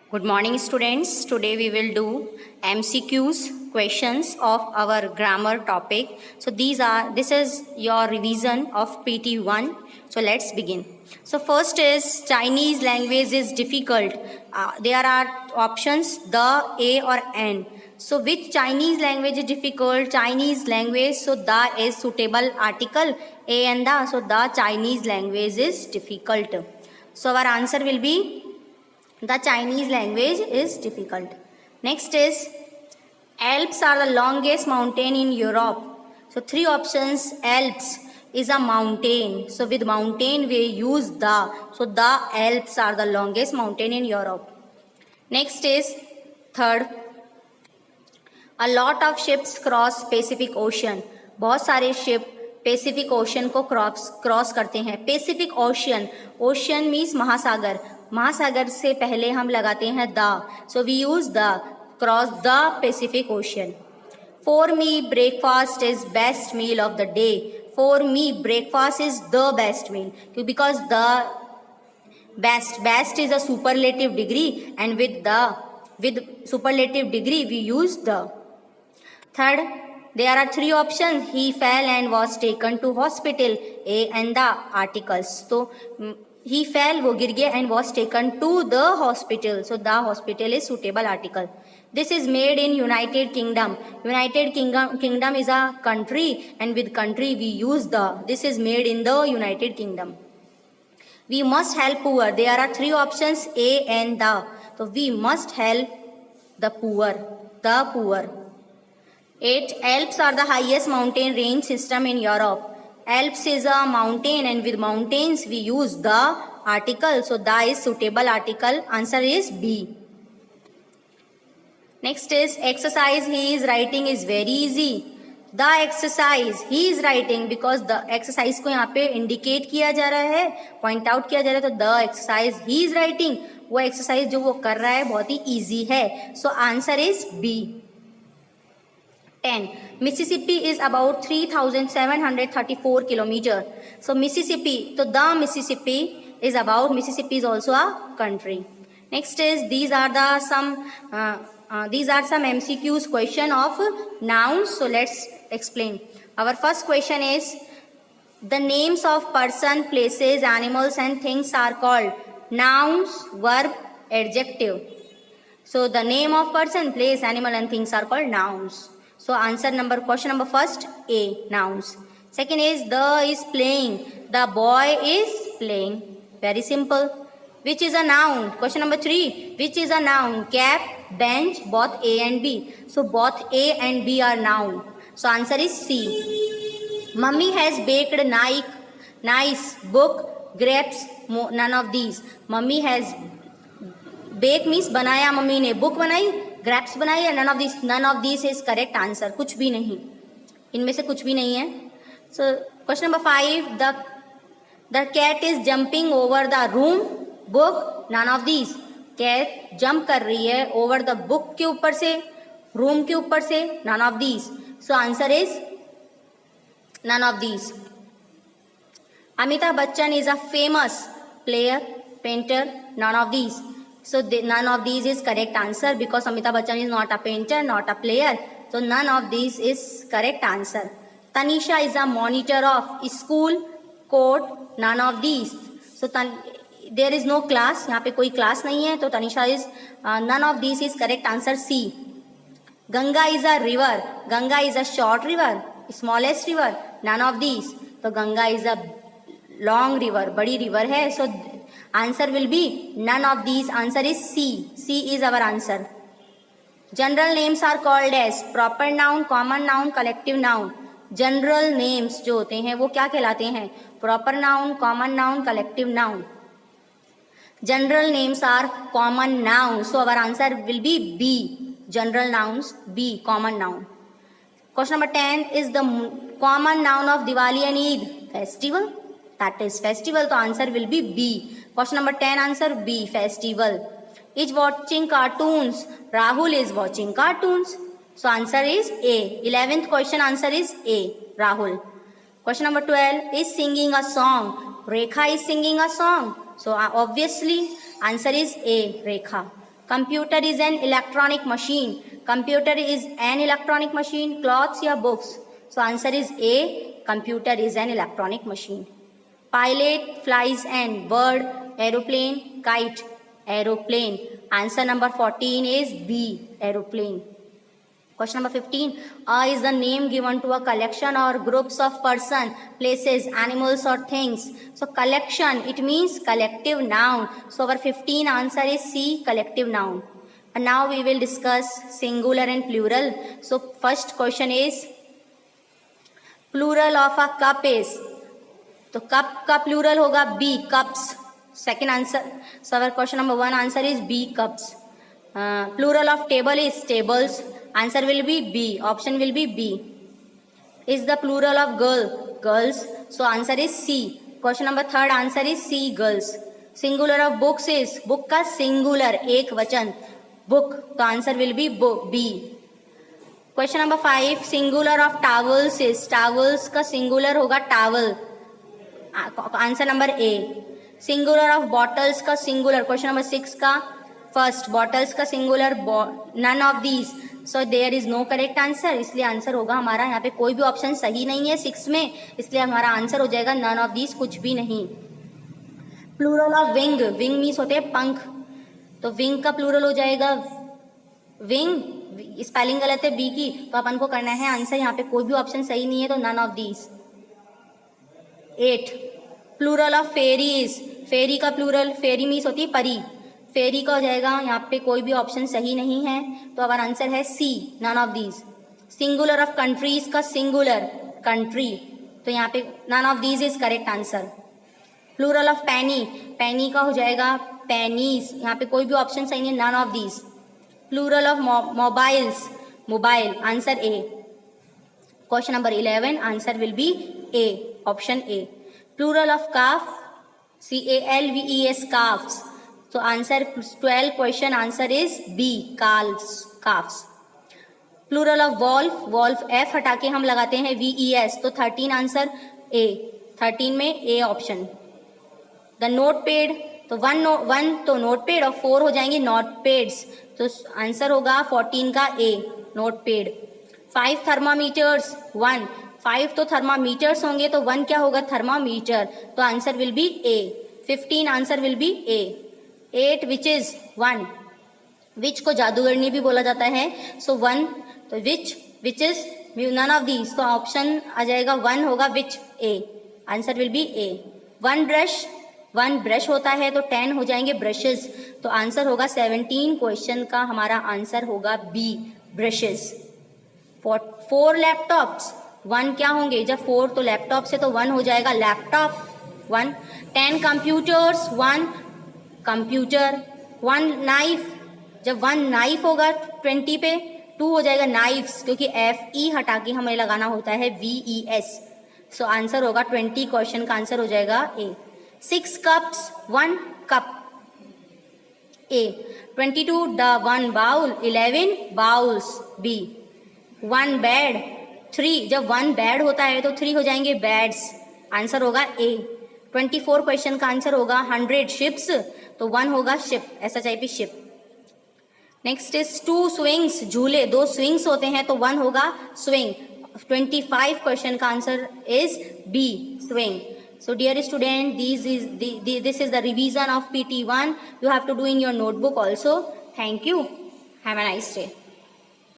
Good morning, students. Today we will do MCQs, questions of our grammar topic. So this is your revision of PT1. So let's begin. So first is Chinese language is difficult. There are options the, a or n. So which Chinese language is difficult? Chinese language. So the is suitable article. A and the. So the Chinese language is difficult. So our answer will be the Chinese language is difficult. Next is Alps are the longest mountain in Europe. So three options. Alps is a mountain. So with mountain we use the. So the Alps are the longest mountain in Europe. Next is third. A lot of ships cross Pacific Ocean. बहुत सारे ship Pacific ocean को cross करते हैं. Pacific ocean, ocean means महासागर. महासागर से पहले हम लगाते हैं the. So we use the. Cross the Pacific ocean. For me breakfast is best meal of the day. For me breakfast is the best meal. Because the best is a superlative degree and with superlative degree we use the. Third, there are three options. He fell and was taken to hospital. A and the articles. So he fell, वो गिर गया, and was taken to the hospital. So the hospital is suitable article. This is made in United Kingdom. United Kingdom is a country, and with country we use the. This is made in the United Kingdom. We must help poor. There are three options. A and the. So we must help the poor. The poor. 8. Alps are the highest mountain range system in Europe. Alps is a mountain, and with mountains we use the article. So the is suitable article. Answer is B. Next is exercise he is writing is very easy. The exercise he is writing, because the exercise को यहाँ पे indicate किया जा रहा है, point out किया जा रहा है, तो the exercise he is writing, वो exercise जो वो कर रहा है बहुत ही easy है. So answer is B. 10. Mississippi is about 3,734 kilometer. So Mississippi, so the Mississippi is about, Mississippi is also a country. Next is these are some MCQs question of nouns. So let's explain. Our first question is the names of person, places, animals and things are called nouns, verb, adjective. So the name of person, place, animal and things are called nouns. So question number first, A, nouns. Second is the is playing. The boy is playing. Very simple. Which is a noun? Question number 3. Which is a noun? Cap, bench, both A and B. So both A and B are noun. So answer is C. Mummy has baked nice book, grapes, none of these. Mummy has bake means बनाया mummy ने, book बनाई, grapes बनाई, and none of these is correct answer. कुछ भी नहीं, इनमें से कुछ भी नहीं है. So question number 5. The cat is jumping over the room, book, none of these. Cat jump कर रही है over the book के ऊपर से, room के ऊपर से, none of these. So answer is none of these. Amitabh Bachchan is a famous player, painter, none of these. So none of these is correct answer, because Amitabh Bachchan is not a painter, not a player. So none of these is correct answer. Tanisha is a monitor of school, court, none of these. So there is no class, यहाँ पे कोई class नहीं है, तो Tanisha is none of these is correct answer. C. Ganga is a river. Ganga is a short river, smallest river, none of these. तो Ganga is a long river, बड़ी river है. So answer will be none of these. Answer is C. C is our answer. General names are called as proper noun, common noun, collective noun. General names जो होते हैं वो क्या कहलाते हैं? Proper noun, common noun, collective noun. General names are common nouns. So our answer will be B. General nouns, B, common noun. Question number 10 is the common noun of Diwali and Eid. Festival. That is festival. So answer will be B. Question number 10 answer B, festival. Is watching cartoons. Rahul is watching cartoons. So answer is A. 11th question answer is A, Rahul. Question number 12 is singing a song. Rekha is singing a song. So obviously answer is A, Rekha. Computer is an electronic machine. Computer is an electronic machine. Clothes या books? So answer is A. Computer is an electronic machine. Pilot flies an bird, aeroplane, kite, aeroplane. Answer number 14 is B. Aeroplane. Question number 15. A is the name given to a collection or groups of person, places, animals or things. So collection, it means collective noun. So our 15 answer is C, collective noun. And now we will discuss singular and plural. So first question is plural of a cup is. तो cup का plural होगा B, cups. Second answer. So our question number 1 answer is B, cups. Plural of table is tables. Answer will be B. Option will be B. Is the plural of girl? Girls. So answer is C. Question number 3 answer is C, girls. Singular of books is book का singular एक वचन book. तो answer will be B. Question number 5 singular of towels is towels का singular होगा towel. Answer number A. Singular of bottles का singular. Question number 6 का first bottles का singular none of these. So there is no correct answer. इसलिए answer होगा हमारा यहाँ पे कोई भी ऑप्शन सही नहीं है 6 में. इसलिए हमारा आंसर हो जाएगा नन ऑफ दीज, कुछ भी नहीं. Plural of wing. Wing means होते हैं पंख. तो विंग का प्लूरल हो जाएगा विंग. स्पेलिंग गलत है बी की, तो अपन को करना है आंसर. यहाँ पे कोई भी ऑप्शन सही नहीं है, तो none of these. 8 plural of ferries. Ferry का प्लूरल फेरी मीन्स होती है परी. फेरी का हो जाएगा यहाँ पे कोई भी ऑप्शन सही नहीं है, तो हमारा आंसर है C, none of these. Singular of countries का सिंगुलर कंट्री. तो यहाँ पे none of these is correct answer. Plural of penny. Penny का हो जाएगा पैनीज. यहाँ पे कोई भी ऑप्शन सही नहीं है, none of these. Plural of mobiles. Mobile. Answer A. Question number 11 answer will be A, option A. Plural of calf. CALVES calfs. So answer 12 question answer is B, calves, calves. Plural of wolf. wolf F हटा के हम लगाते हैं VES. तो 13 answer A. 13 में A option. The notepad. तो 1 तो notepad और 4 हो जाएंगे notepads. तो आंसर होगा 14 का A, notepad. 5 thermometers. 1 5 तो थर्मामीटर्स होंगे, तो 1 क्या होगा थर्मामीटर. तो answer will be A. 15 answer will be A. 8 witch is 1. Witch को जादूगरनी भी बोला जाता है. सो 1 तो witch is none of these. तो ऑप्शन आ जाएगा 1 होगा witch, A. Answer will be A. 1 brush होता है, तो 10 हो जाएंगे ब्रशेस. तो आंसर होगा 17 क्वेश्चन का हमारा आंसर होगा बी, ब्रशेस. 4 लैपटॉप्स. 1 क्या होंगे जब 4 तो लैपटॉप से, तो 1 हो जाएगा लैपटॉप 1. 10 कंप्यूटर्स. 1 कंप्यूटर. 1 नाइफ. जब 1 नाइफ होगा 20 पे, 2 हो जाएगा नाइफ्स, क्योंकि FE हटा के हमें लगाना होता है VES. सो आंसर होगा 20 क्वेश्चन का आंसर हो जाएगा A. 6 cups. 1 cup A. 22 1 bowl. 11 bowls B. 1 bed. 3 जब 1 बेड होता है तो 3 हो जाएंगे बेड्स. आंसर होगा ए. 24 क्वेश्चन का आंसर होगा 100 शिप्स. तो 1 होगा ship, SHIP ship. Next is 2 swings. झूले. 2 स्विंग्स होते हैं, तो 1 होगा स्विंग. 25 क्वेश्चन का answer is B, swing. So dear student, this is the revision of PT1. You have to do in your notebook also. Thank you. Have a nice day.